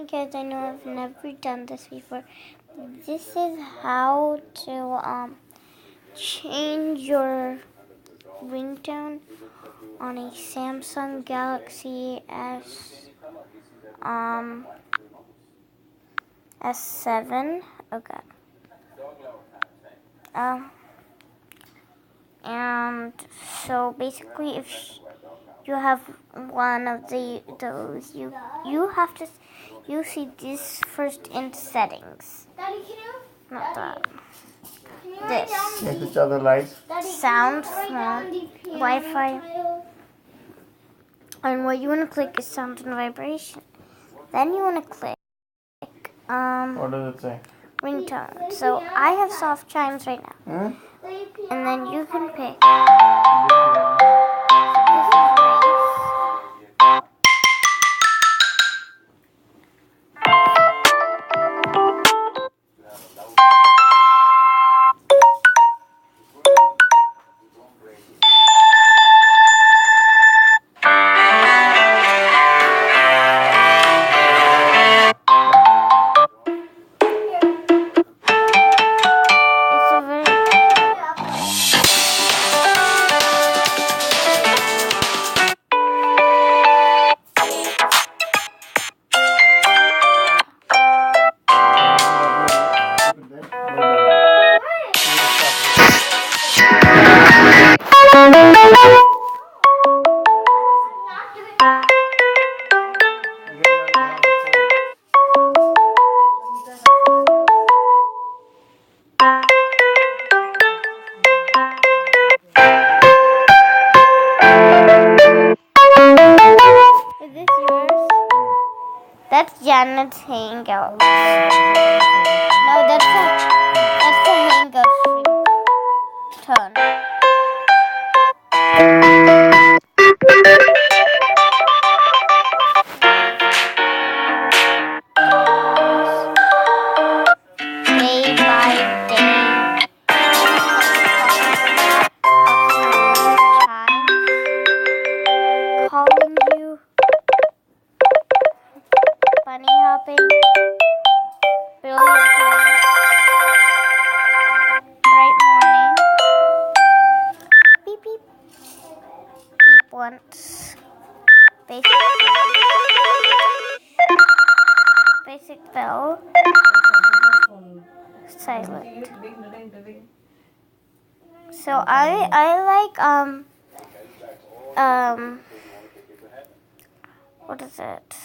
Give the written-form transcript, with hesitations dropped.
Hey guys, I know I've never done this before. This is how to change your ringtone on a Samsung Galaxy S7. Okay. And so basically, if you have one of those, you see this first in settings. Not that. This. Yes, which other lights? Sound, phone, Wi-Fi. And what you want to click is sound and vibration. Then you want to click What does it say? ringtone. So I have soft chimes right now. And then you can pick. Is this yours? That's Janet's hangout. No, that's the hangout ringtone. Day by day. Calling you. Bunny hopping. Brilliant time. Bright morning. Beep beep. Beep once. Basic bell. Silent. So I like what is it?